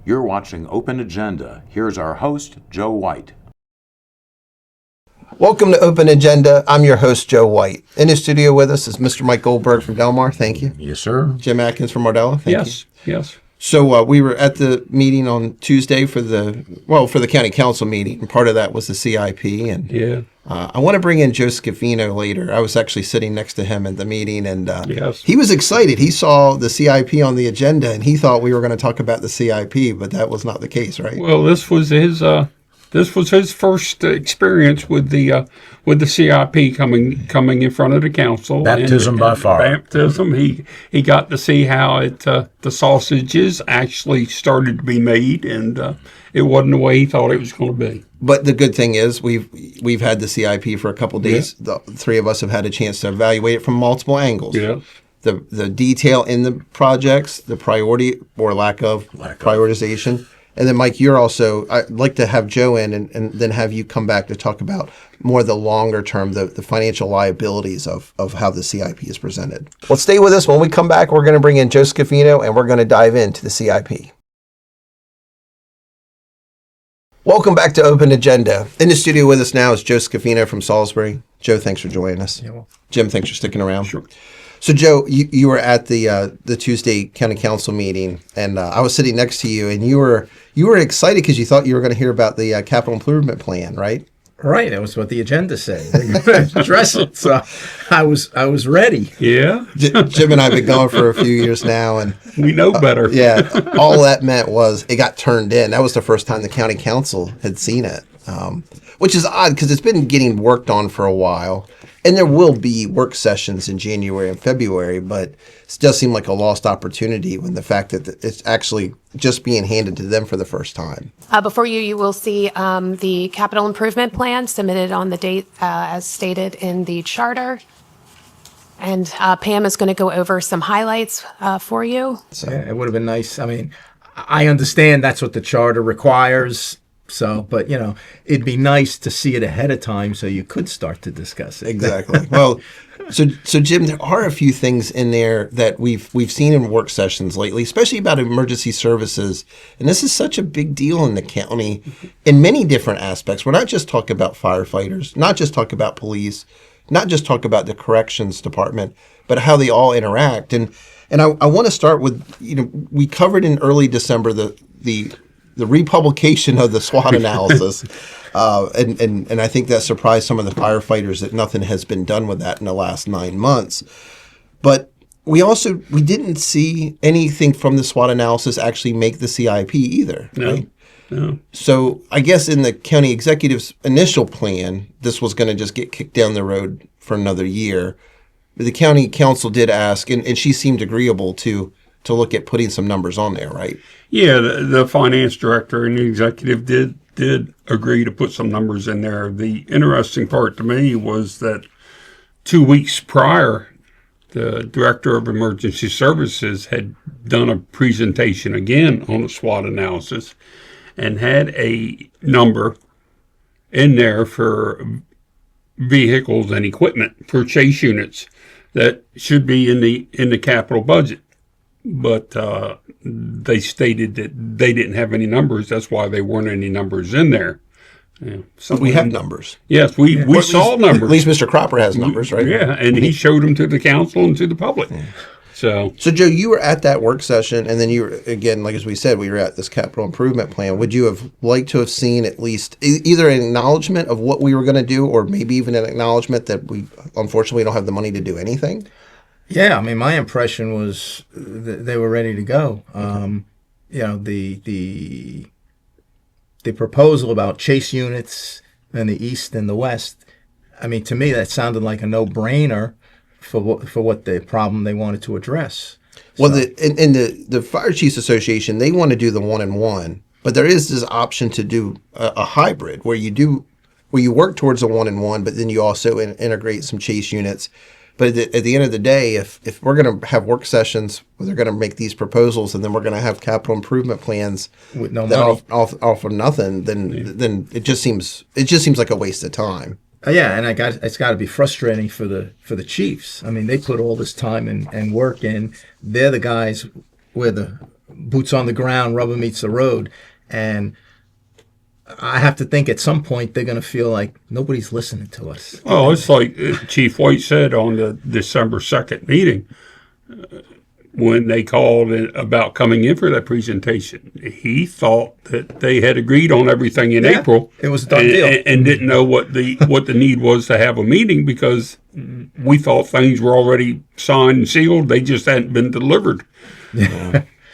You're watching Open Agenda. Here's our host, Joe White. Welcome to Open Agenda. I'm your host, Joe White. In the studio with us is Mr. Mike Goldberg from Delmar. Thank you. Yes, sir. Jim Atkins from Mardella. Thank you. Yes. So we were at the meeting on Tuesday for the county council meeting, and part of that was the CIP. And Yeah. I want to bring in Joe Scafino later. I was actually sitting next to him at the meeting, and Yes. he was excited. He saw the CIP on the agenda, and he thought we were going to talk about the CIP, but that was not the case, right? Well, this was his first experience with the CIP coming in front of the council. Baptism by fire. Baptism. He got to see how the sausages actually started to be made, and it wasn't the way he thought it was going to be. But the good thing is we've had the CIP for a couple days. Yeah. The three of us have had a chance to evaluate it from multiple angles. Yeah. The detail in the projects, the priority or lack of prioritization. And then, Mike, I'd like to have Joe in and then have you come back to talk about more the longer term, the financial liabilities of how the CIP is presented. Well, stay with us. When we come back, we're going to bring in Joe Scafino and we're going to dive into the CIP. Welcome back to Open Agenda. In the studio with us now is Joe Scafino from Salisbury. Joe, thanks for joining us. Yeah, well. Jim, thanks for sticking around. Sure. So, Joe, you were at the Tuesday County Council meeting, and I was sitting next to you, and you were excited because you thought you were going to hear about the capital improvement plan, right? Right, that was what the agenda said. Address it. So I was ready. Yeah. Jim and I have been going for a few years now, and We know better. yeah, all that meant was it got turned in. That was the first time the county council had seen it, which is odd because it's been getting worked on for a while. And there will be work sessions in January and February, but it does seem like a lost opportunity when the fact that it's actually just being handed to them for the first time. Before you will see the capital improvement plan submitted on the date as stated in the charter. And Pam is going to go over some highlights for you. So Yeah, it would have been nice. I mean, I understand that's what the charter requires. So, but it'd be nice to see it ahead of time so you could start to discuss it. exactly. Well, so Jim, there are a few things in there that we've seen in work sessions lately, especially about emergency services. And this is such a big deal in the county in many different aspects. We're not just talking about firefighters, not just talking about police, not just talk about the corrections department, but how they all interact. And I want to start with, we covered in early December the republication of the SWOT analysis, and I think that surprised some of the firefighters that nothing has been done with that in the last 9 months. But we didn't see anything from the SWOT analysis actually make the CIP either. No. Right? No. So I guess in the county executive's initial plan, this was going to just get kicked down the road for another year. But the county council did ask, and she seemed agreeable to look at putting some numbers on there, right? Yeah, the finance director and the executive did agree to put some numbers in there. The interesting part to me was that 2 weeks prior, the director of emergency services had done a presentation again on the SWOT analysis and had a number in there for vehicles and equipment for chase units that should be in the capital budget. But they stated that they didn't have any numbers. That's why there weren't any numbers in there. Yeah, But we have numbers. Yes, we saw numbers. At least Mr. Cropper has numbers, right? Yeah, and he showed them to the council and to the public. Yeah. So Joe, you were at that work session, and then you were, again, like as we said, we were at this capital improvement plan. Would you have liked to have seen at least either an acknowledgement of what we were going to do, or maybe even an acknowledgement that we unfortunately don't have the money to do anything? Yeah, I mean, my impression was they were ready to go. The proposal about chase units in the east and the west, I mean, to me, that sounded like a no-brainer for what the problem they wanted to address. Well, in the Fire Chiefs Association, they want to do the 1-in-1, but there is this option to do a hybrid where you work towards a 1-in-1, but then you also integrate some chase units. But at the end of the day, if we're going to have work sessions where they're going to make these proposals and then we're going to have capital improvement plans with no that money, offer nothing, then it just seems like a waste of time. Yeah, and it's got to be frustrating for the Chiefs. I mean, they put all this time and work in. They're the guys where the boots on the ground, rubber meets the road. And I have to think at some point they're going to feel like nobody's listening to us. Well, it's like Chief White said on the December 2nd meeting when they called about coming in for that presentation. He thought that they had agreed on everything in Yeah, April. it was a done deal. And didn't know what the need was to have a meeting because we thought things were already signed and sealed. They just hadn't been delivered.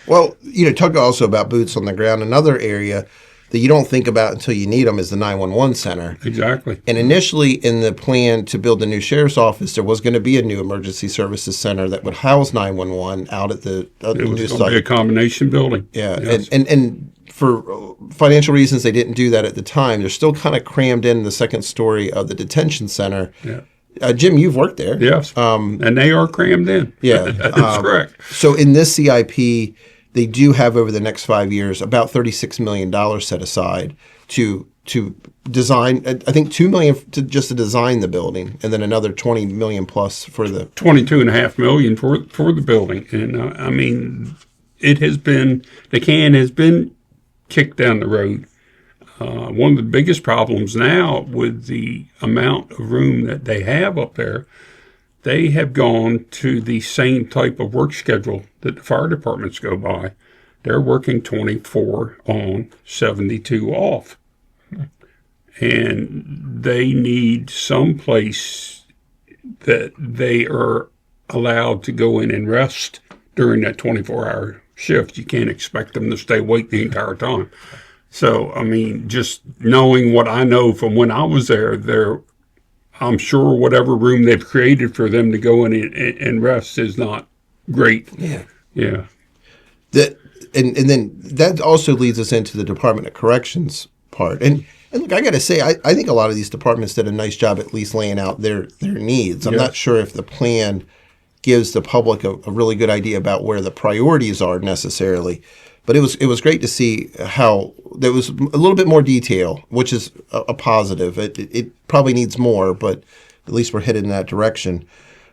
Well, talk also about boots on the ground. Another area that you don't think about until you need them is the 911 center. Exactly. And initially in the plan to build the new sheriff's office, there was going to be a new emergency services center that would house 911 out at the It was new going to be a site. combination building. Yeah, Yes. and for financial reasons, they didn't do that at the time. They're still kind of crammed in the second story of the detention center. Yeah. Jim, you've worked there. Yes. And they are crammed in. Yeah. That's correct. So in this CIP, they do have over the next 5 years about $36 million set aside to design. I think $2 million to design the building, and then another $20 million plus for the. $22.5 million for the building. And I mean, the can has been kicked down the road. One of the biggest problems now with the amount of room that they have up there, they have gone to the same type of work schedule that the fire departments go by. They're working 24 on, 72 off. And they need some place that they are allowed to go in and rest during that 24-hour shift. You can't expect them to stay awake the entire time. So, I mean, just knowing what I know from when I was there, I'm sure whatever room they've created for them to go in and rest is not great. Yeah. Yeah. And then that also leads us into the Department of Corrections part. And look, I got to say, I think a lot of these departments did a nice job at least laying out their needs. I'm Yes. not sure if the plan gives the public a really good idea about where the priorities are necessarily. But it was great to see how there was a little bit more detail, which is a positive. It probably needs more, but at least we're headed in that direction.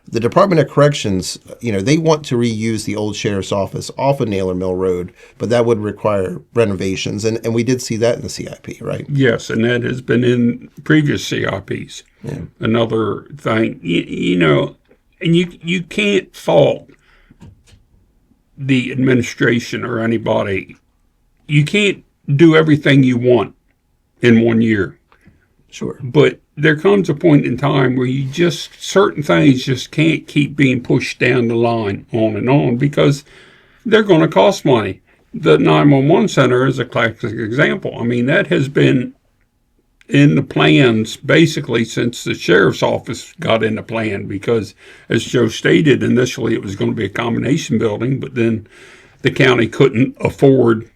The Department of Corrections, they want to reuse the old sheriff's office off of Naylor Mill Road, but that would require renovations, and we did see that in the CIP, right? Yes, and that has been in previous CIPs. Yeah. Another thing, and you can't fault the administration or anybody. You can't do everything you want in 1 year. Sure. But there comes a point in time where certain things just can't keep being pushed down the line on and on because they're going to cost money. The 911 center is a classic example. I mean, that has been in the plans basically since the sheriff's office got in the plan because, as Joe stated, initially it was going to be a combination building, but then the county couldn't afford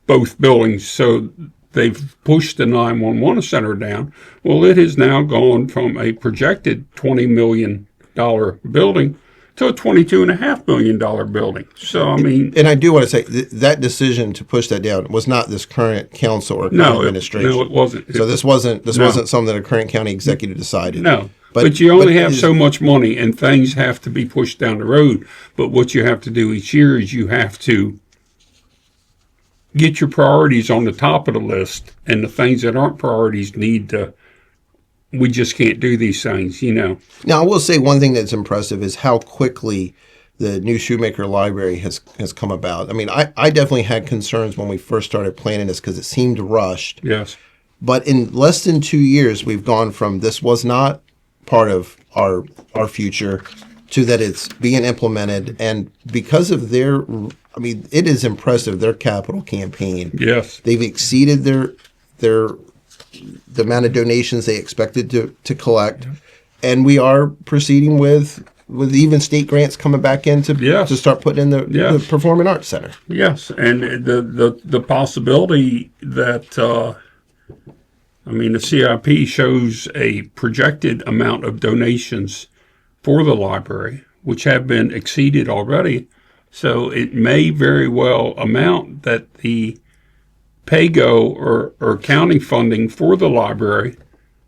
both buildings, so they've pushed the 911 center down. Well, it has now gone from a projected $20 million building to a $22.5 million building. So, I mean... And I do want to say that decision to push that down was not this current council or current administration. No, it wasn't. So this wasn't something that a current county executive decided. No. But you only have so much money, and things have to be pushed down the road. But what you have to do each year is you have to get your priorities on the top of the list, and the things that aren't priorities we just can't do these things, Now, I will say one thing that's impressive is how quickly the new Shoemaker Library has come about. I mean, I definitely had concerns when we first started planning this because it seemed rushed. yes. But in less than 2 years, we've gone from this was not part of our future to that it's being implemented. And because of it is impressive, their capital campaign. Yes. They've exceeded the amount of donations they expected to collect. And we are proceeding with even state grants coming back in to start putting in the Performing Arts Center. Yes, and the possibility that, the CIP shows a projected amount of donations for the library, which have been exceeded already. So it may very well amount that the PAYGO or county funding for the library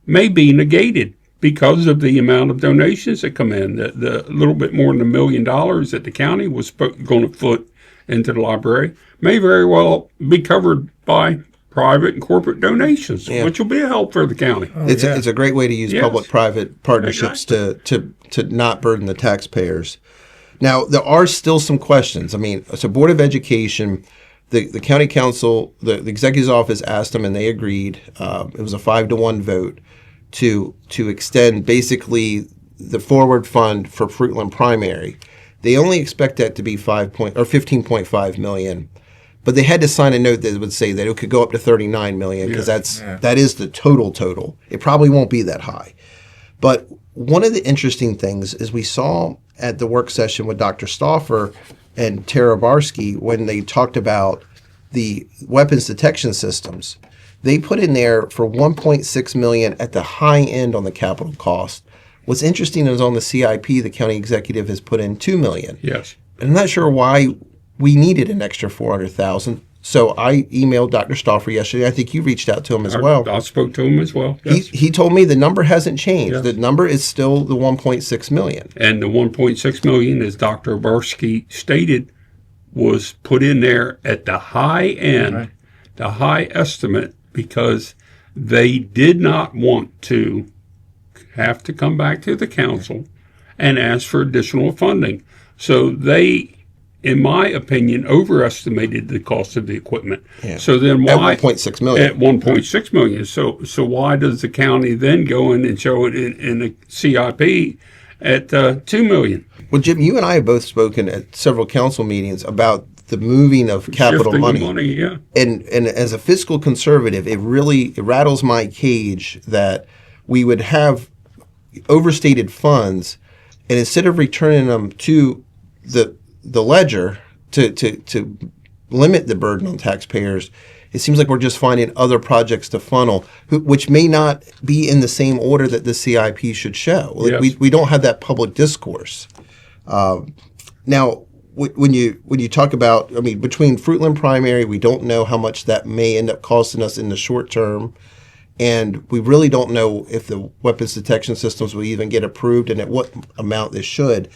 may be negated because of the amount of donations that come in. The little bit more than $1 million that the county was going to put into the library may very well be covered by private and corporate donations, which will be a help for the county. It's a great way to use Yes. public-private partnerships to not burden the taxpayers. Now, there are still some questions. I mean, so Board of Education, the county council, the executive's office asked them, and they agreed. It was a 5-1 vote to extend basically the forward fund for Fruitland Primary. They only expect that to be 15.5 million. But they had to sign a note that would say that it could go up to 39 million because that is the total. It probably won't be that high. But one of the interesting things is we saw at the work session with Dr. Stauffer and Tara Barsky when they talked about the weapons detection systems. They put in there for 1.6 million at the high end on the capital cost. What's interesting is on the CIP, the county executive has put in 2 million. Yes. I'm not sure why we needed an extra 400,000. So I emailed Dr. Stauffer yesterday. I think you reached out to him as well. I spoke to him as well. Yes. He told me the number hasn't changed. Yes. The number is still the 1.6 million. And the 1.6 million, as Dr. Barsky stated, was put in there at the high end, the high estimate, because they did not want to have to come back to the council and ask for additional funding. So they, in my opinion, overestimated the cost of the equipment. Yeah. So then why At 1.6 million. At 1.6 million. So why does the county then go in and show it in the CIP at 2 million? Well, Jim, you and I have both spoken at several council meetings about the moving of capital Shifting the money. yeah. And as a fiscal conservative, it rattles my cage that we would have overstated funds, and instead of returning them to the ledger to limit the burden on taxpayers, it seems like we're just finding other projects to funnel, which may not be in the same order that the CIP should show. Like Yes. we don't have that public discourse. Now, when you talk about, I mean, between Fruitland Primary, we don't know how much that may end up costing us in the short term. And we really don't know if the weapons detection systems will even get approved and at what amount they should.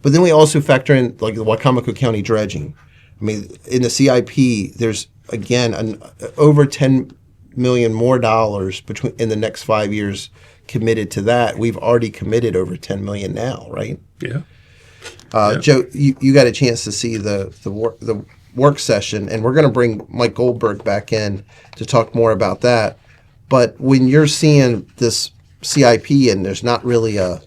But then we also factor in like the Wicomico County dredging. I mean, in the CIP, there's again over 10 million more dollars in the next 5 years committed to that. We've already committed over 10 million now, right? Yeah. Joe, you got a chance to see the work session, and we're going to bring Mike Goldberg back in to talk more about that. But when you're seeing this CIP and there's not really a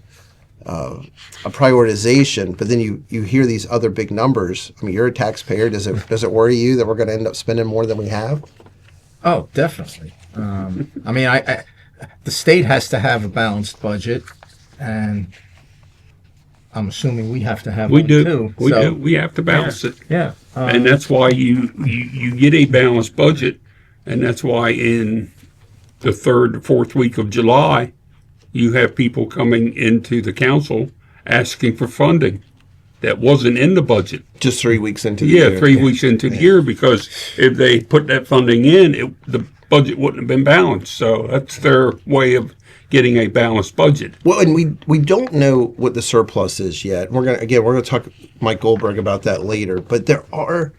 prioritization, but then you hear these other big numbers. I mean, you're a taxpayer. Does it worry you that we're going to end up spending more than we have? Oh, definitely. I mean, the state has to have a balanced budget, and I'm assuming we have to have We one do. too. We So, do. We have to balance it. Yeah. And that's why you get a balanced budget. And that's why in the 3rd to 4th week of July, you have people coming into the council asking for funding that wasn't in the budget. Just 3 weeks into the year. 3 weeks into the year, because if they put that funding in, the budget wouldn't have been balanced. So that's their way of getting a balanced budget. Well, and we don't know what the surplus is yet. We're gonna talk to Mike Goldberg about that later. But there are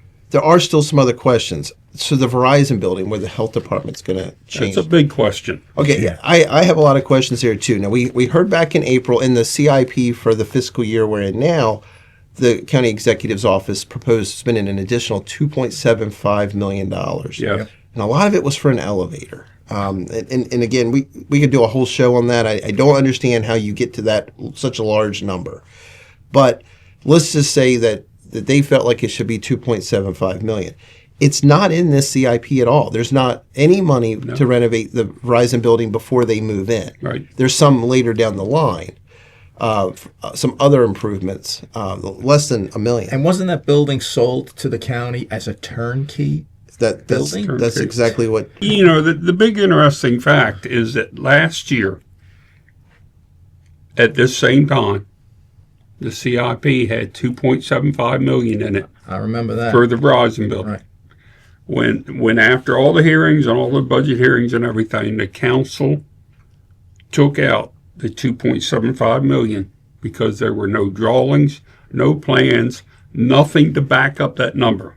still some other questions. So the Verizon building, where the health department's going to change. That's a big question. Okay, Yeah. I have a lot of questions here too. Now we heard back in April in the CIP for the fiscal year we're in now, the county executive's office proposed spending an additional $2.75 million. Yeah. And a lot of it was for an elevator. And again, we could do a whole show on that. I don't understand how you get to that such a large number. But let's just say that they felt like it should be $2.75 million. It's not in this CIP at all. There's not any money to renovate the Verizon building before they move in. Right. There's some later down the line, some other improvements, less than $1 million. and wasn't that building sold to the county as a turnkey? That's building? that's exactly what. You know, the big interesting fact is that last year, at this same time, the CIP had $2.75 million in it I remember that. for the Verizon building. Right. When after all the hearings and all the budget hearings and everything, the council took out the $2.75 million because there were no drawings, no plans, nothing to back up that number.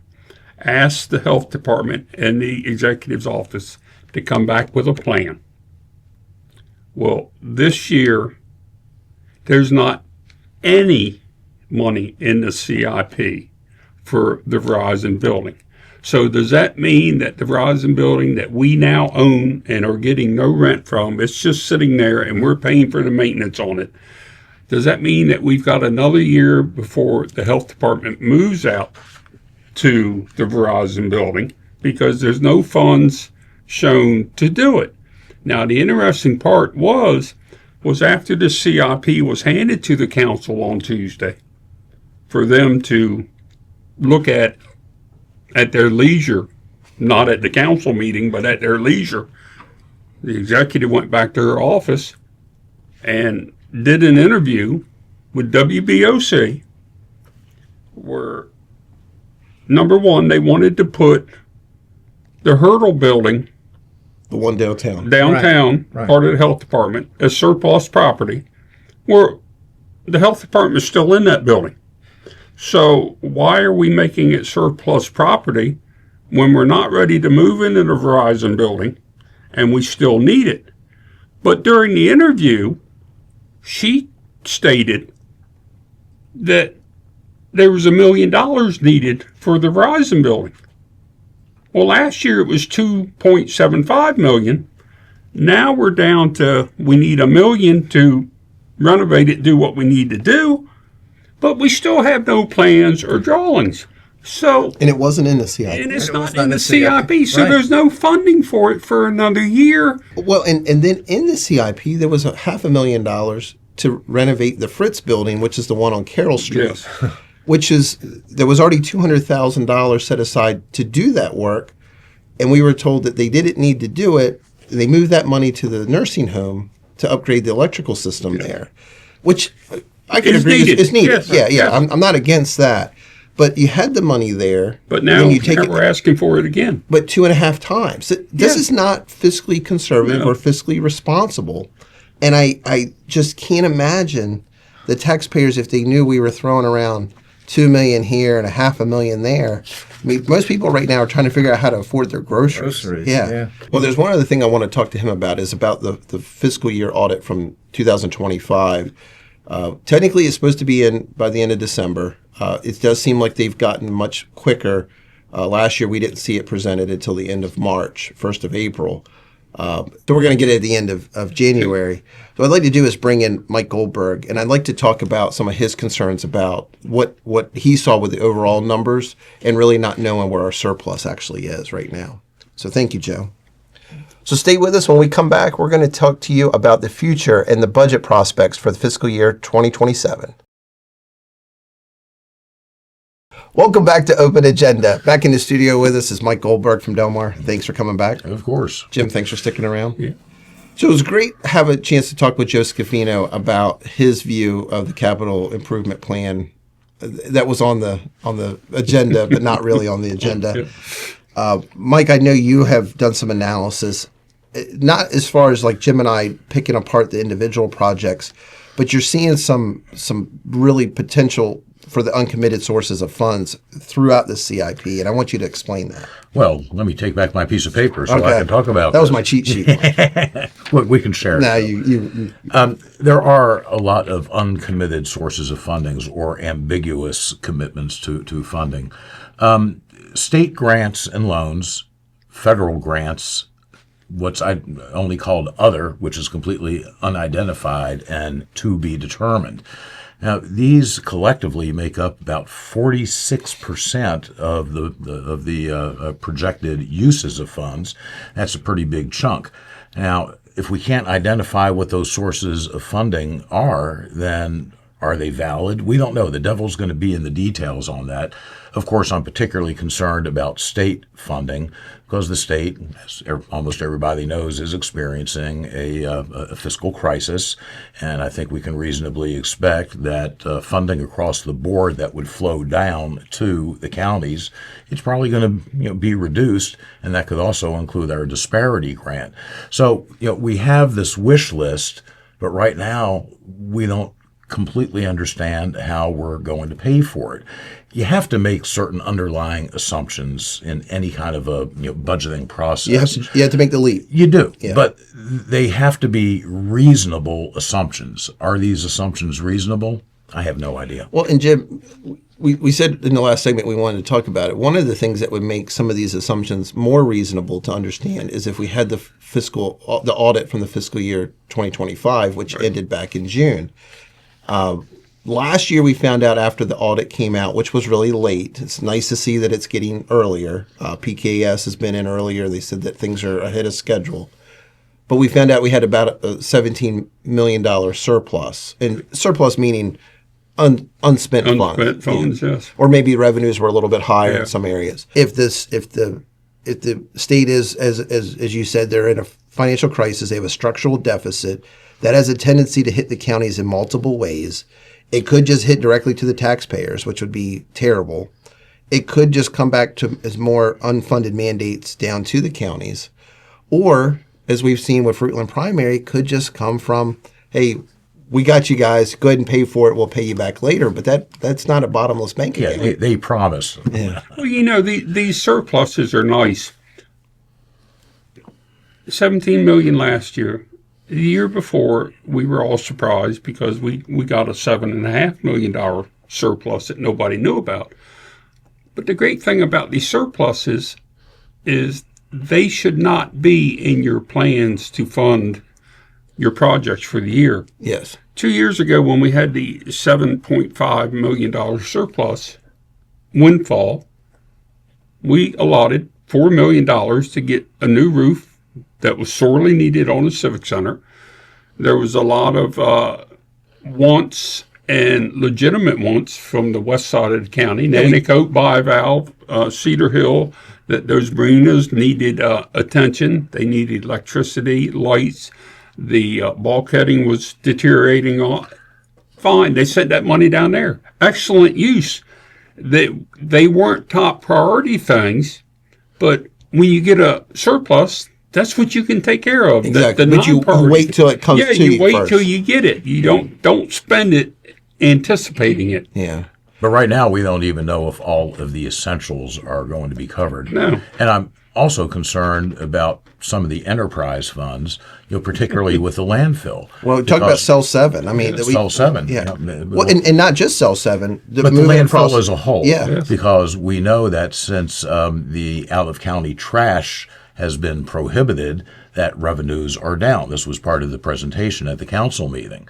Ask the health department and the executive's office to come back with a plan. Well, this year, there's not any money in the CIP for the Verizon building. So does that mean that the Verizon building that we now own and are getting no rent from, it's just sitting there and we're paying for the maintenance on it? Does that mean that we've got another year before the health department moves out to the Verizon building because there's no funds shown to do it? Now, the interesting part was after the CIP was handed to the council on Tuesday for them to look at their leisure, not at the council meeting, but at their leisure, the executive went back to her office and did an interview with WBOC where, number one, they wanted to put the Hurdle building, The one downtown. Right. part of the health department, as surplus property, where the health department is still in that building. So why are we making it surplus property when we're not ready to move into the Verizon building and we still need it? But during the interview, she stated that there was $1 million needed for the Verizon building. Well, last year it was $2.75 million. Now we're down to we need $1 million to renovate it, do what we need to do, but we still have no plans or drawings. So, And it wasn't in the CIP. and it's It was not in the CIP, so Right. there's no funding for it for another year. Well, and then in the CIP, there was $500,000 to renovate the Fritz building, which is the one on Carroll Street. Yes. Which is, there was already $200,000 set aside to do that work. And we were told that they didn't need to do it. They moved that money to the nursing home to upgrade the electrical system there, which I can Is agree needed. is needed. Yes, yeah. yes. I'm not against that. But you had the money there. But and now, then you take it, we're asking for it again. but 2.5 times. This Yeah. is not fiscally conservative No. or fiscally responsible. And I just can't imagine the taxpayers, if they knew we were throwing around $2 million here and $500,000 there. I mean, most people right now are trying to figure out how to afford their groceries. Yeah. Well, there's one other thing I want to talk to him about is about the fiscal year audit from 2025. Technically, it's supposed to be in by the end of December. It does seem like they've gotten much quicker. Last year, we didn't see it presented until the end of March, 1st of April. So we're going to get it at the end of January. So what I'd like to do is bring in Mike Goldberg, and I'd like to talk about some of his concerns about what he saw with the overall numbers and really not knowing where our surplus actually is right now. So thank you, Joe. So stay with us. When we come back, we're going to talk to you about the future and the budget prospects for the fiscal year 2027. Welcome back to Open Agenda. Back in the studio with us is Mike Goldberg from Delmar. Thanks for coming back. Of course. Jim, thanks for sticking around. Yeah. So it was great to have a chance to talk with Joe Scafino about his view of the capital improvement plan that was on the agenda, but not really on the agenda. Mike, I know you have done some analysis, not as far as like Jim and I picking apart the individual projects, but you're seeing some really potential for the uncommitted sources of funds throughout the CIP, and I want you to explain that. Well, let me take back my piece of paper so I Okay. can talk about That was this. my cheat sheet. We can share it. Now you There are a lot of uncommitted sources of fundings or ambiguous commitments to funding. State grants and loans, federal grants, what's I only called other, which is completely unidentified and to be determined. Now, these collectively make up about 46% of the projected uses of funds. That's a pretty big chunk. Now, if we can't identify what those sources of funding are, then are they valid? We don't know. The devil's going to be in the details on that. Of course, I'm particularly concerned about state funding because the state, as almost everybody knows, is experiencing a fiscal crisis. And I think we can reasonably expect that funding across the board that would flow down to the counties, it's probably going to be reduced. And that could also include our disparity grant. So, we have this wish list, but right now we don't completely understand how we're going to pay for it. you have to make certain underlying assumptions in any kind of a budgeting process. You have to make the leap. You do, Yeah. but they have to be reasonable assumptions. Are these assumptions reasonable? I have no idea. Well, and Jim, we said in the last segment we wanted to talk about it. One of the things that would make some of these assumptions more reasonable to understand is if we had the audit from the fiscal year 2025, which ended back in June. Last year, we found out after the audit came out, which was really late. It's nice to see that it's getting earlier. PKS has been in earlier. They said that things are ahead of schedule. But we found out we had about a $17 million surplus. And surplus meaning unspent funds. Yes. Or maybe revenues were a little bit higher Yeah. in some areas. If the state is, as you said, they're in a financial crisis, they have a structural deficit, that has a tendency to hit the counties in multiple ways. It could just hit directly to the taxpayers, which would be terrible. It could just come back to as more unfunded mandates down to the counties. Or, as we've seen with Fruitland Primary, could just come from, hey, we got you guys, go ahead and pay for it, we'll pay you back later. But that's not a bottomless bank account. Yeah, they promise. Well, these surpluses are nice. 17 million last year. The year before, we were all surprised because we got a $7.5 million surplus that nobody knew about. But the great thing about these surpluses is they should not be in your plans to fund your projects for the year. Yes. 2 years ago, when we had the $7.5 million surplus windfall, we allotted $4 million to get a new roof that was sorely needed on the Civic Center. There was a lot of wants and legitimate wants from the west side of the county. Nanticoke, Bivalve, Cedar Hill, that those marinas needed attention. They needed electricity, lights. The bulkheading was deteriorating. Fine, they sent that money down there. Excellent use. They weren't top priority things, but when you get a surplus, that's what you can take care of. Exactly. The But you wait till it comes to you. you wait first. till you get it. You don't spend it anticipating it. Yeah. But right now, we don't even know if all of the essentials are going to be covered. No. And I'm also concerned about some of the enterprise funds, particularly with the landfill. Well, talk about Cell 7. I mean, Cell 7. Yeah. Well, and not just Cell 7. But the landfill as a whole. Yeah. Yes. Because we know that since the out-of-county trash has been prohibited, that revenues are down. This was part of the presentation at the council meeting.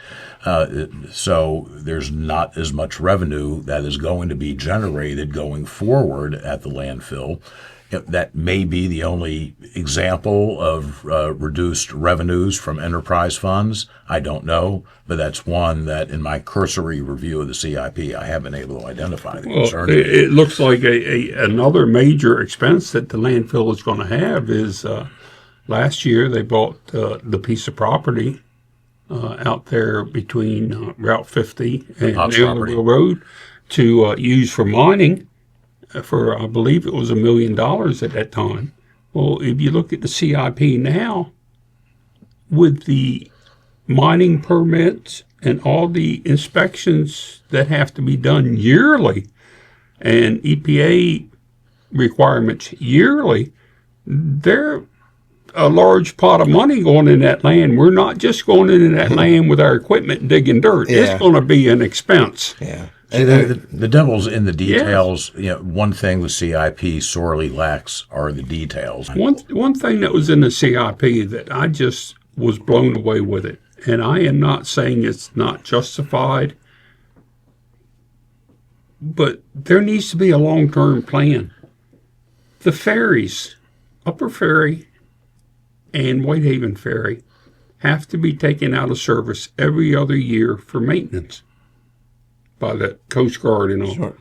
So there's not as much revenue that is going to be generated going forward at the landfill. That may be the only example of reduced revenues from enterprise funds. I don't know, but that's one that in my cursory review of the CIP, I haven't been able to identify the concern. Well, it looks like another major expense that the landfill is going to have is last year they bought the piece of property out there between Route 50 and Potts property. Nailville Road to use for mining for, I believe it was $1 million at that time. Well, if you look at the CIP now, with the mining permits and all the inspections that have to be done yearly and EPA requirements yearly, there's a large pot of money going in that land. We're not just going into that land with our equipment and digging dirt. Yeah. It's going to be an expense. Yeah. See, the devil's in the details. One thing the CIP sorely lacks are the details. One thing that was in the CIP that I just was blown away with it, and I am not saying it's not justified, but there needs to be a long-term plan. The ferries, Upper Ferry and Whitehaven Ferry, have to be taken out of service every other year for maintenance by the Coast Guard and all. Sure.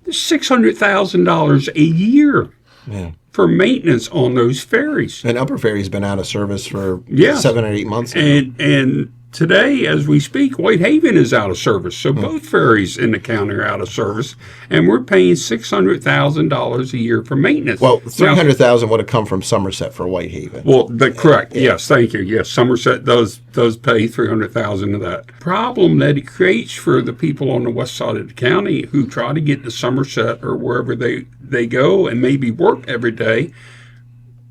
It's $600,000 a year Yeah. for maintenance on those ferries. And Upper Ferry's been out of service for Yes. 7 or 8 months now. And today, as we speak, Whitehaven is out of service. So both ferries in the county are out of service, and we're paying $600,000 a year for maintenance. Well, Now, 300,000 would have come from Somerset for Whitehaven. well, correct. Yes, thank you. Yes, Somerset does pay $300,000 of that. Problem that it creates for the people on the west side of the county who try to get to Somerset or wherever they go and maybe work every day,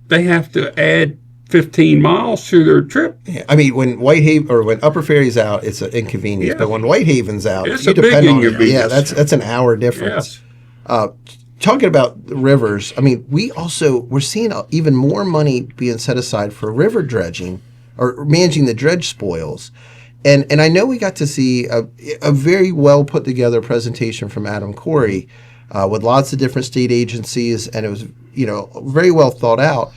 they have to add 15 miles to their trip. Yeah, I mean, when Whitehaven or when Upper Ferry's out, it's an inconvenience. Yeah. But when Whitehaven's out, It's you a big depend on it. inconvenience. Yeah, that's an hour difference. Yes. Talking about the rivers, I mean, we're seeing even more money being set aside for river dredging or managing the dredge spoils. And I know we got to see a very well put together presentation from Adam Corey with lots of different state agencies, and it was very well thought out.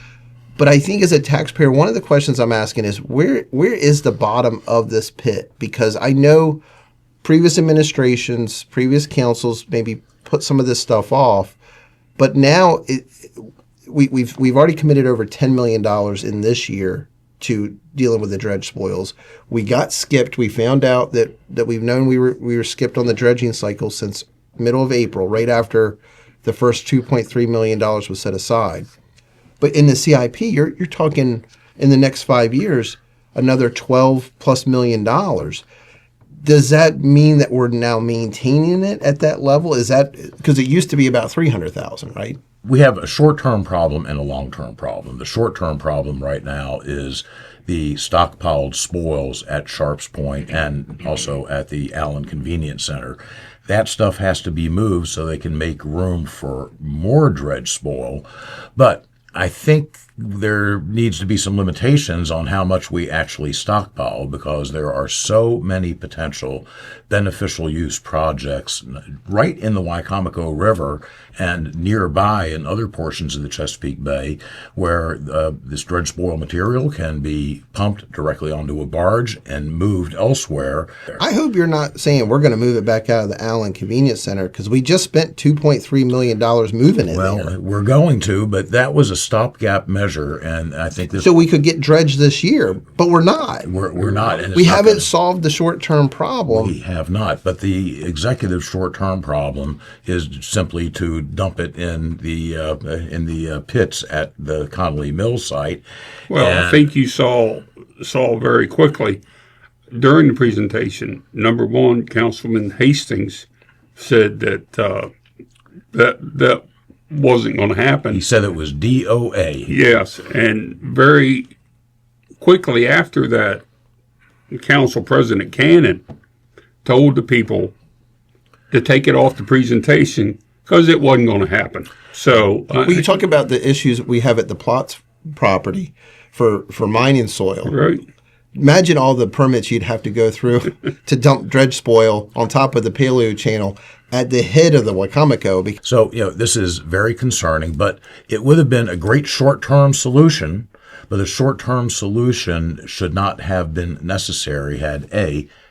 But I think as a taxpayer, one of the questions I'm asking is where is the bottom of this pit? Because I know previous administrations, previous councils maybe put some of this stuff off, but now we've already committed over $10 million in this year to dealing with the dredge spoils. We got skipped. We found out that we've known we were skipped on the dredging cycle since middle of April, right after the first $2.3 million was set aside. But in the CIP, you're talking in the next 5 years, another $12+ million. Does that mean that we're now maintaining it at that level? Is that because it used to be about 300,000, right? We have a short-term problem and a long-term problem. The short-term problem right now is the stockpiled spoils at Sharps Point and also at the Allen Convenience Center. That stuff has to be moved so they can make room for more dredge spoil. But I think there needs to be some limitations on how much we actually stockpile because there are so many potential beneficial use projects right in the Wicomico River and nearby in other portions of the Chesapeake Bay where this dredge spoil material can be pumped directly onto a barge and moved elsewhere. I hope you're not saying we're going to move it back out of the Allen Convenience Center because we just spent $2.3 million moving it Well, there. we're going to, but that was a stopgap measure, and I think this. So we could get dredged this year, but we're not. We're not. And it's We not haven't gonna- solved the short-term problem. We have not, but the executive short-term problem is simply to dump it in the pits at the Connolly Mill site. Well, I And- think you saw very quickly during the presentation. Number one, Councilman Hastings said that that wasn't going to happen. He said it was DOA. Yes, and very quickly after that, Council President Cannon told the people to take it off the presentation because it wasn't going to happen. So, We talk about the issues we have at the Plots property for mining soil. right? Imagine all the permits you'd have to go through to dump dredge spoil on top of the Paleo Channel at the head of the Wicomico. So, this is very concerning, but it would have been a great short-term solution, but a short-term solution should not have been necessary had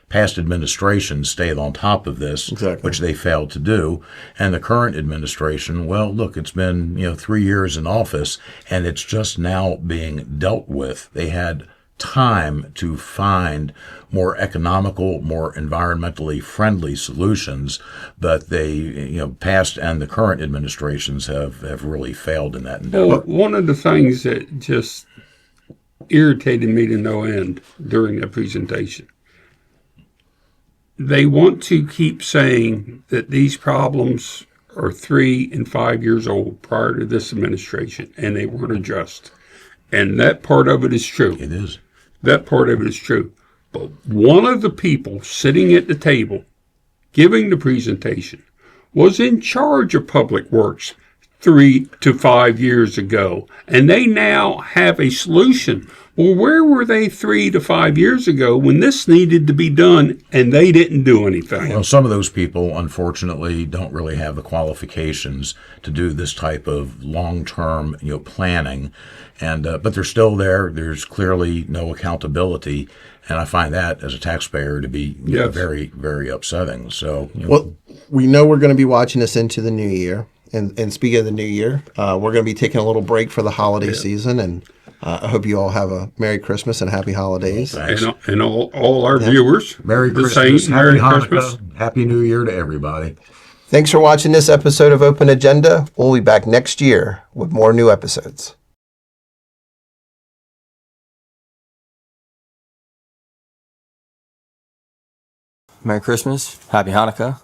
past administration stayed on top of this, Exactly. which they failed to do, and the current administration, well, look, it's been 3 years in office, and it's just now being dealt with. They had time to find more economical, more environmentally friendly solutions, but they, past and the current administrations have really failed in that endeavor. Well, one of the things that just irritated me to no end during the presentation, they want to keep saying that these problems are 3 and 5 years old prior to this administration, and they weren't addressed. And that part of it is true. It is. That part of it is true. But one of the people sitting at the table giving the presentation was in charge of Public Works 3 to 5 years ago, and they now have a solution. Well, where were they 3 to 5 years ago when this needed to be done and they didn't do anything? Well, some of those people, unfortunately, don't really have the qualifications to do this type of long-term, planning, and but they're still there. There's clearly no accountability, and I find that as a taxpayer to be Yes. very, very upsetting. So, Well, we know we're going to be watching this into the new year. And speaking of the new year, we're going to be taking a little break for the holiday season. And I hope you all have a Merry Christmas and Happy Holidays. Thanks. And all our viewers, Merry the Christmas, same. Happy Merry Hanukkah, Christmas. Happy New Year to everybody. Thanks for watching this episode of Open Agenda. We'll be back next year with more new episodes. Merry Christmas, Happy Hanukkah,